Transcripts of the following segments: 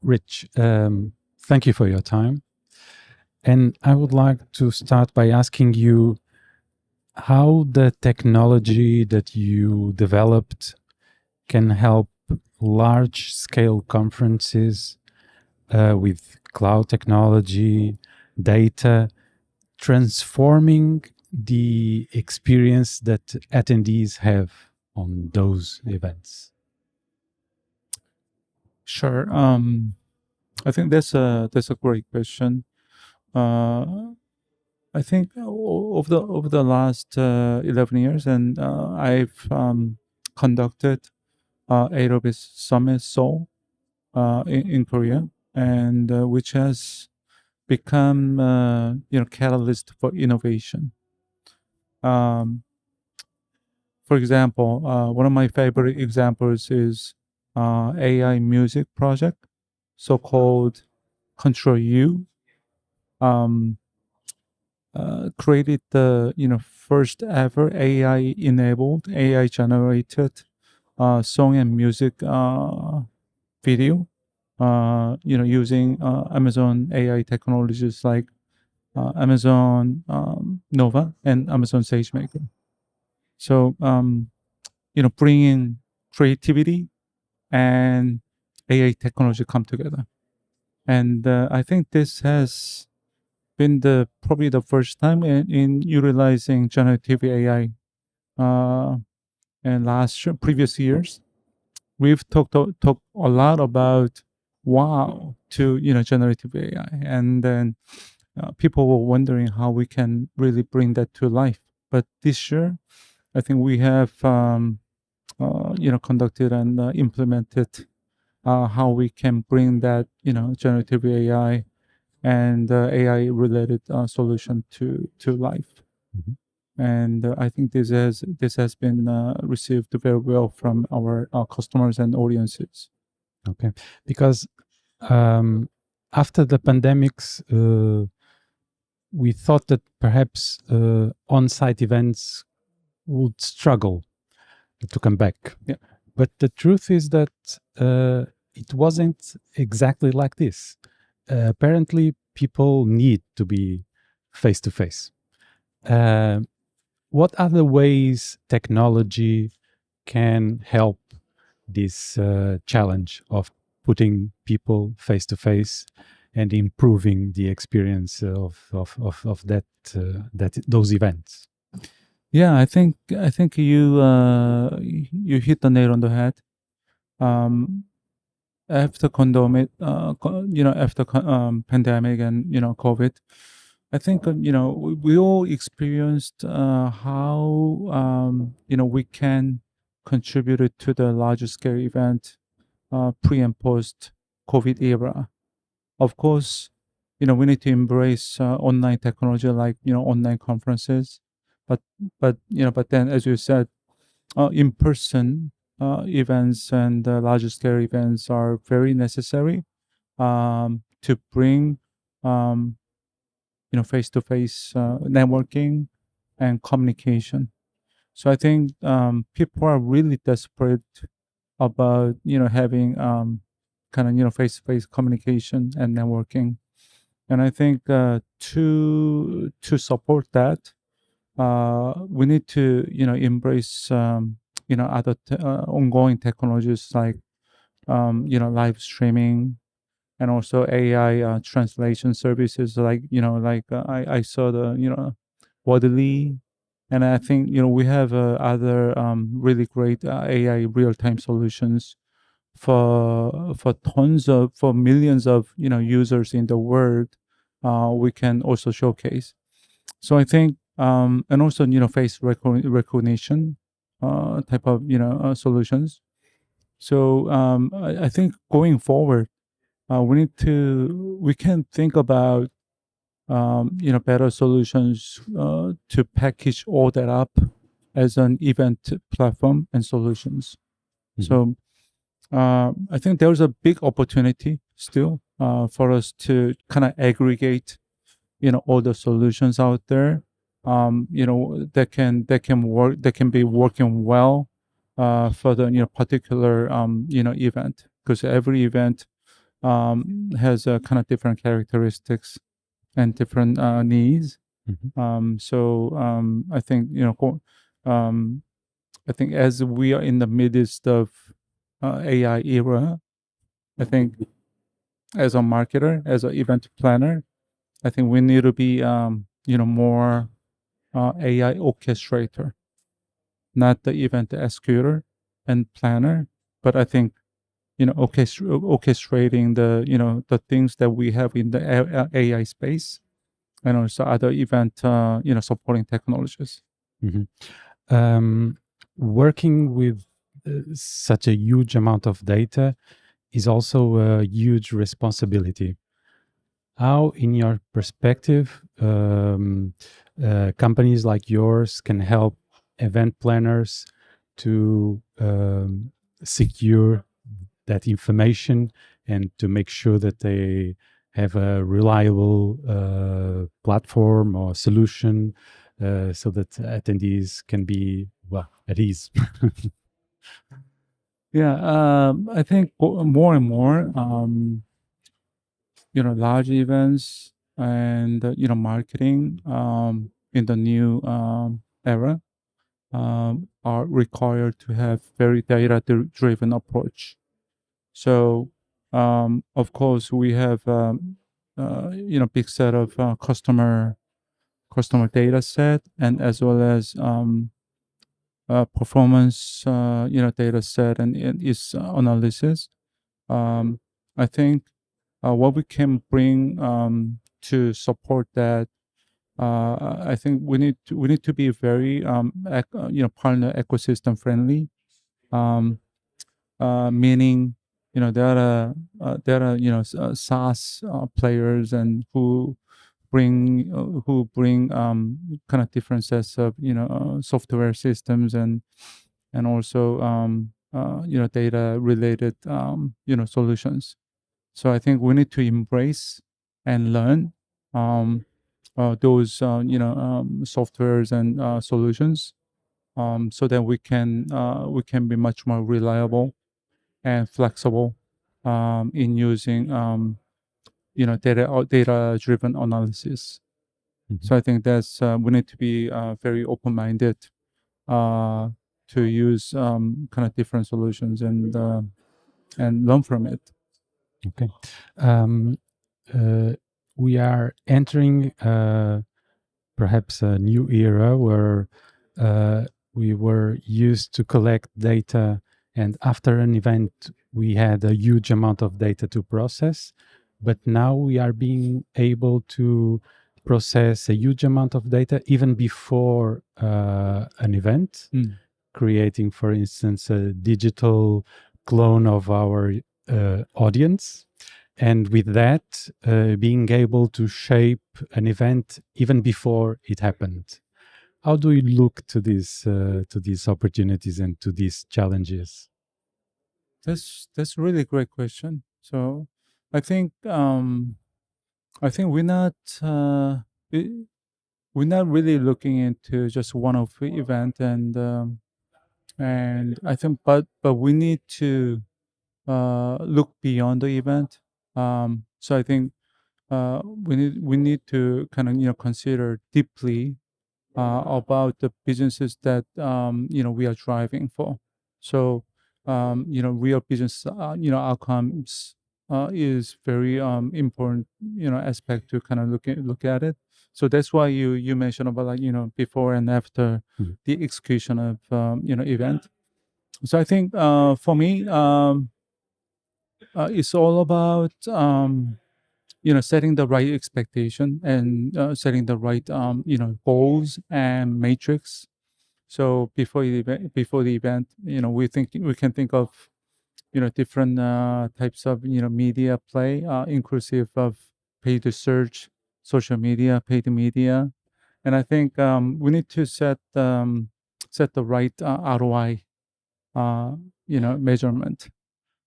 Rich, thank you for your time. And I would like to start by asking you how the technology that you developed can help large scale conferences with cloud technology, data, transforming the experience that attendees have on those events. Sure. I think that's a great question. I think over the last 11 years, and I've conducted AWS Summit Seoul in Korea, and which has become catalyst for innovation. For example, one of my favorite examples is AI music project, so-called Control U. Created the first ever AI enabled, AI generated song and music video. Using Amazon AI technologies like Amazon Nova and Amazon SageMaker. So bringing creativity and AI technology come together, and I think this has been probably the first time in utilizing generative AI. And previous years, we've talked a lot about wow to generative AI, and then people were wondering how we can really bring that to life. But this year, I think we have conducted and implemented how we can bring that generative AI and AI related solution to life. Mhm. And I think this has been received very well from our customers and audiences. Okay, because after the pandemics, we thought that perhaps on-site events would struggle to come back. Yeah. But the truth is that it wasn't exactly like this. Apparently, people need to be face to face. What are the ways technology can help this challenge of putting people face to face and improving the experience of those events? Yeah, I think you hit the nail on the head. After pandemic and COVID, I think we all experienced how we can contribute to the larger scale event pre and post COVID era. Of course, we need to embrace online technology like online conferences, but but then as you said, in person events and larger scale events are very necessary to bring face to face networking and communication. So I think people are really desperate about having kind of face to face communication and networking, and I think to support that, we need to embrace other ongoing technologies like live streaming and also AI translation services like I saw the Wadley, and I think we have other really great AI real time solutions for millions of users in the world. We can also showcase. So I think and also face recognition type of solutions. So I think going forward, we can think about better solutions to package all that up as an event platform and solutions. Mhm. So I think there's a big opportunity still for us to kind of aggregate all the solutions out there that can be working well for the particular event, because every event has kind of different characteristics and different needs. I think um, I think as we are in the midst of AI era, I think as a marketer, as an event planner, I think we need to be more AI orchestrator, not the event executor and planner, but I think orchestrating the things that we have in the AI space and also other event supporting technologies. Mhm. Um, Working with such a huge amount of data is also a huge responsibility. How, in your perspective, companies like yours can help event planners to secure that information and to make sure that they have a reliable platform or solution so that attendees can be, well, at ease? Yeah, I think more and more, large events and marketing in the new era are required to have very data driven approach. So, of course, we have big set of customer data set and as well as performance data set and its analysis. Um, I think what we can bring to support that. I think we need to be very partner ecosystem friendly. Um, Meaning, there are SaaS players and who bring kind of different sets of software systems and also data related solutions. So I think we need to embrace and learn um, those softwares and solutions so that we can be much more reliable and flexible in using data driven analysis. Mhm. So I think that's we need to be very open minded uh, to use kind of different solutions and learn from it. Okay. Um, uh, we are entering perhaps a new era where uh, we were used to collect data, and after an event, we had a huge amount of data to process. But now we are being able to process a huge amount of data even before an event, creating, for instance, a digital clone of our audience. And with that, being able to shape an event even before it happened. How do you look to these opportunities and to these challenges? That's a really great question. So I think we're not we- we're not really looking into just one of the event and I think but we need to look beyond the event. So I think we need to kind of consider deeply about the businesses that we are driving for. So real business outcomes is very important aspect to kind of look at it. So that's why you mentioned about like before and after Mhm. the execution of event. So I think for me it's all about setting the right expectation and setting the right goals and matrix. So before the event, we can think of different types of media play, inclusive of paid search, social media, paid media, and I think we need to set the right ROI measurement.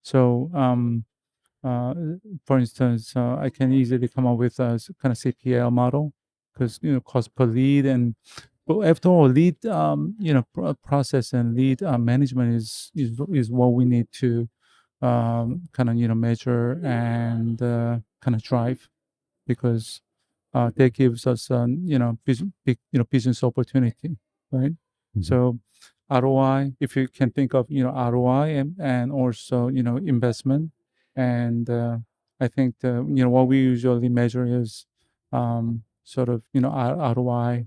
So uh, for instance, I can easily come up with a kind of CPL model because cost per lead and but after all, lead process and lead management is what we need to kind of measure and kind of drive, because that gives us big business opportunity, right? Mhm. So ROI, if you can think of ROI and also investment, and I think what we usually measure is sort of ROI,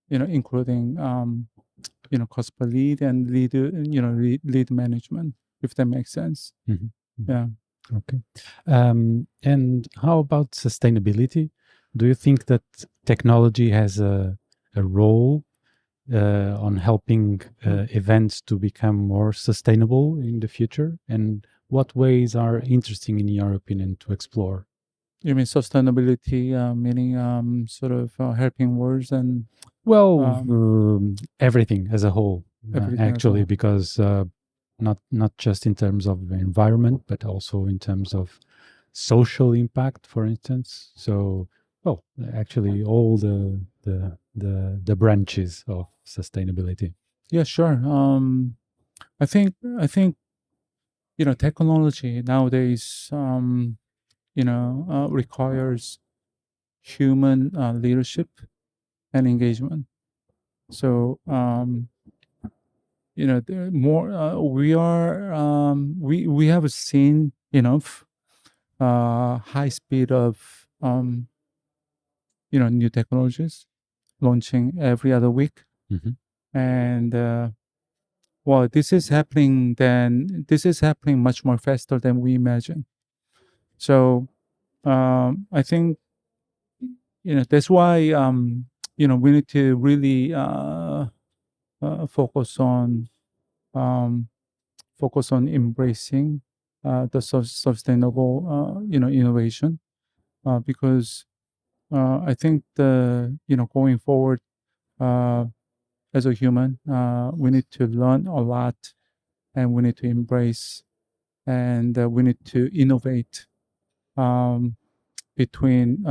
including cost per lead and lead management, if that makes sense. Mhm. Mhm. Yeah. Okay. And how about sustainability? Do you think that technology has a role on helping events to become more sustainable in the future? And what ways are interesting, in your opinion, to explore? You mean sustainability, meaning sort of helping words and Well, um, everything as a whole, everything as actually, well? because not just in terms of environment, but also in terms of social impact, for instance. So, well, actually, all the branches of sustainability. Yeah, sure. I think technology nowadays requires human leadership and engagement. So there more we have seen enough high speed of new technologies launching every other week, Hmm. and well, this is happening much more faster than we imagine. So I think that's why we need to really focus on um, embracing the sustainable innovation, because I think the going forward, uh, as a human, we need to learn a lot, and we need to embrace, and we need to innovate um, between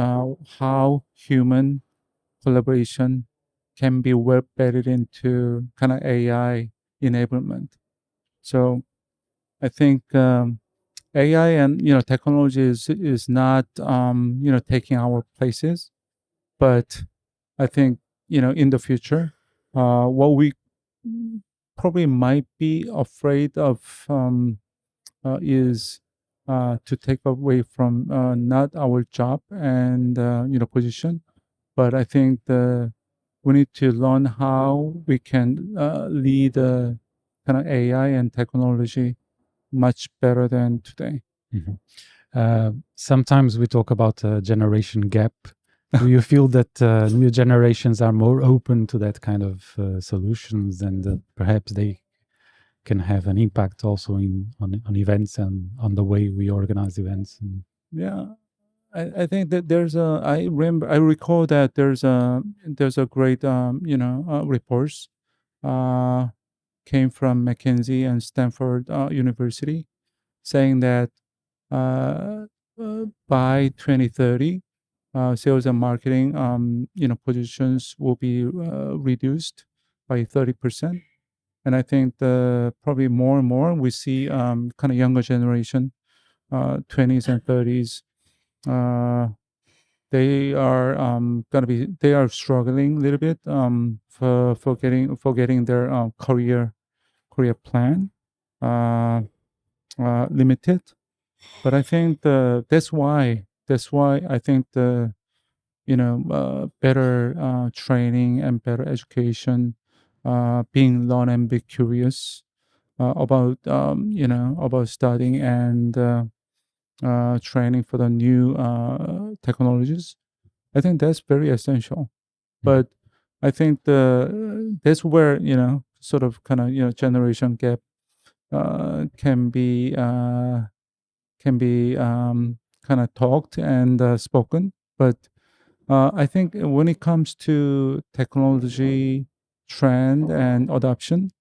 how human collaboration can be well embedded into kind of AI enablement. So I think AI and technology is not taking our places, but I think in the future, what we probably might be afraid of is to take away from not our job and position, but I think we need to learn how we can lead kind of AI and technology much better than today. Hmm. Sometimes we talk about a generation gap. Do you feel that new generations are more open to that kind of solutions, and that perhaps they can have an impact also on events and on the way we organize events? And, Yeah, I think that I recall that there's a great reports uh, came from McKinsey and Stanford University, saying that uh, by 2030, sales and marketing positions will be reduced by 30%. And I think probably more and more we see kind of younger generation, 20s and 30s. Uh, they are struggling a little bit for getting their career plan uh, limited. But I think that's why I think the better training and better education, being learn and be curious about about studying and training for the new technologies. I think that's very essential. mhm, But I think that's where sort of kind of generation gap can be kind of talked and spoken. But I think when it comes to technology trend and adoption,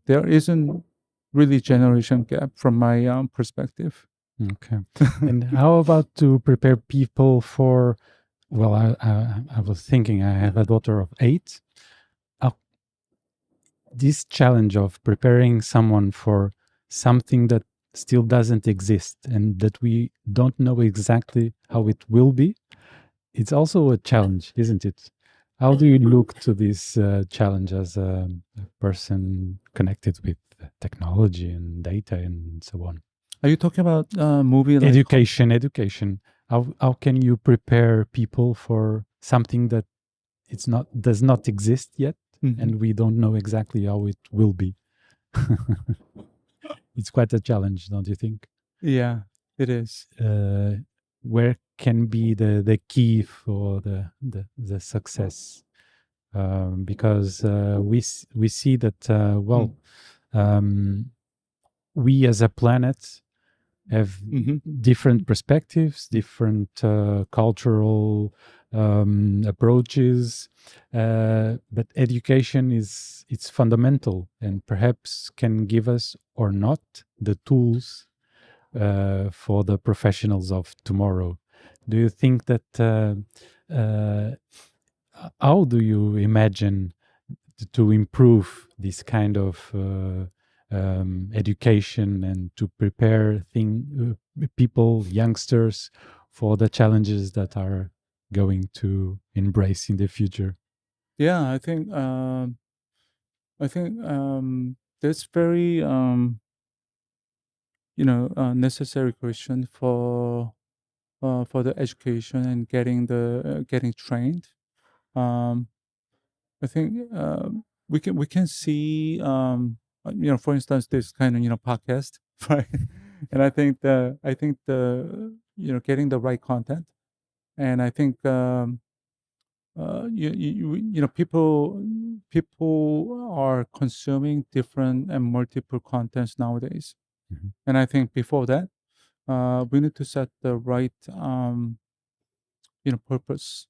there isn't really generation gap from my perspective. okay. And how about to prepare people for? Well, I was thinking I have a daughter of 8. Uh, this challenge of preparing someone for something that still doesn't exist and that we don't know exactly how it will be, it's also a challenge, isn't it? How do you look to this challenge as a person connected with technology and data and so on? Are you talking about movie like Education. How can you prepare people for something that does not exist yet, Mhm. and we don't know exactly how it will be? It's quite a challenge, don't you think? Yeah, it is. Where can be the key for the success? Because we see that we as a planet have different perspectives, different cultural approaches, but education it's fundamental and perhaps can give us or not the tools for the professionals of tomorrow. Do you think that uh, how do you imagine to improve this kind of education and to prepare people, youngsters, for the challenges that are going to embrace in the future? Yeah, I think that's very necessary question for the education and getting trained. Um, I think we can see for instance this kind of podcast right, and I think the getting the right content, and I think people are consuming different and multiple contents nowadays, Mhm. and I think before that we need to set the right purpose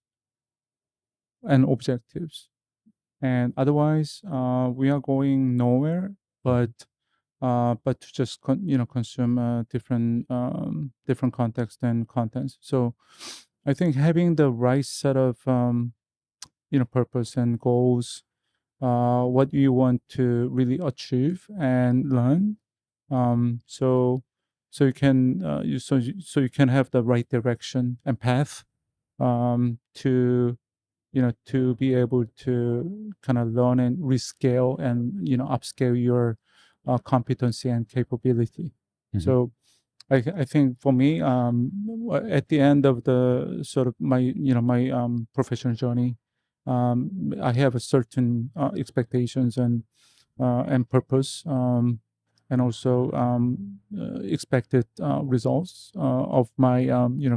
and objectives, and otherwise we are going nowhere but to just consume different context and contents. So I think having the right set of purpose and goals, what you want to really achieve and learn, so you can so you can have the right direction and path to to be able to kind of learn and rescale and upscale your competency and capability. Mhm. So I think for me, at the end of the sort of my my professional journey, I have a certain expectations and purpose, and also expected results of my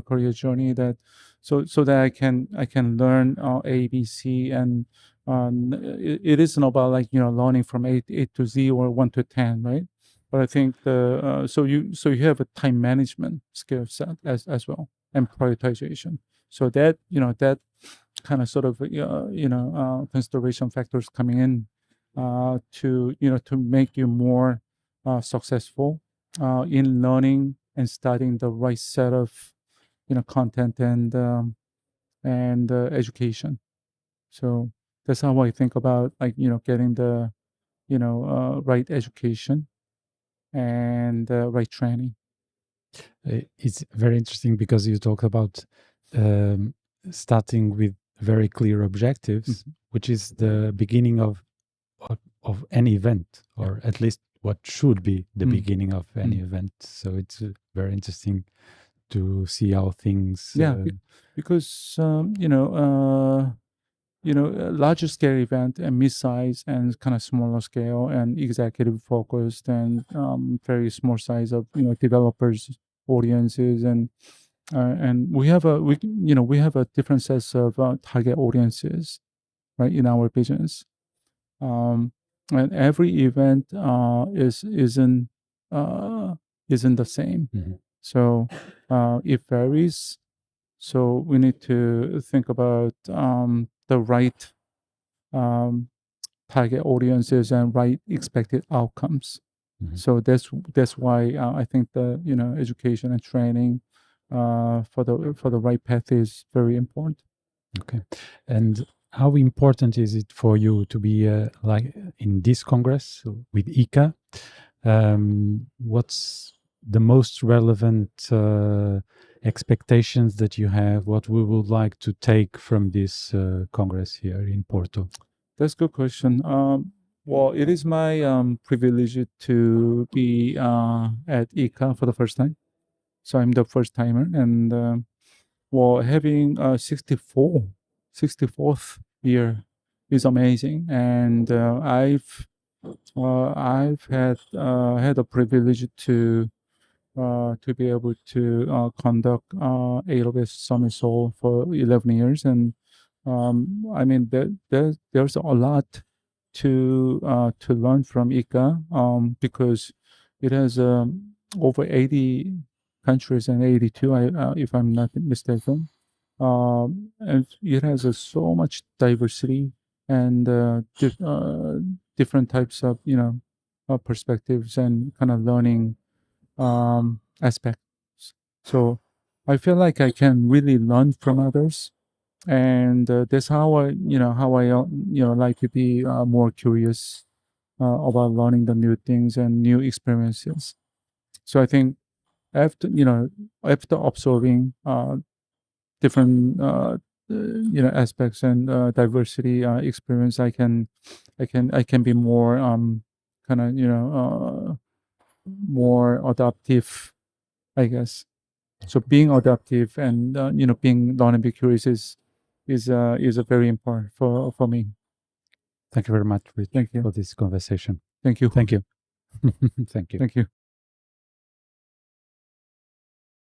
career journey, that so that I can learn ABC, and it isn't about like learning from A to Z or 1 to 10, right? But I think the so you have a time management skill set as well, and prioritization. So that that kind of sort of consideration factors coming in to to make you more successful in learning and studying the right set of content and education. So that's how I think about like getting the right education and right training. It's very interesting because you talk about um, starting with very clear objectives, Mhm. which is the beginning of any event, Yeah. or at least what should be the Mm. beginning of any Mm. event. So it's very interesting to see how things. Yeah, because larger scale event and mid-size and kind of smaller scale and executive focused and very small size of developers audiences, and we have a different sets of target audiences, right, in our business, um, and every event isn't the same, Mhm. so it varies. So we need to think about the right um, target audiences and right expected outcomes. Mhm. So that's why I think the education and training for the right path is very important. Okay. And how important is it for you to be like in this Congress with ICA? what's the most relevant expectations that you have? What we would like to take from this Congress here in Porto? That's a good question. Well, it is my privilege to be at ICCA for the first time. So I'm the first timer, and well, having 64th year is amazing, and I've had a privilege to be able to conduct AWS Summit Seoul for 11 years, and I mean there's a lot to learn from ICA because it has over 80 countries and 82, if I'm not mistaken. And it has so much diversity and different types of perspectives and kind of learning aspects. So I feel like I can really learn from others, and that's how I like to be more curious about learning the new things and new experiences. So I think after observing different aspects and diversity experience, I can be more kind of more adaptive, I guess. So being adaptive and being learn and be curious is a very important for me. Thank you very much, Rich, Thank you. for this conversation. Thank you. Thank you. Thank you. Thank you.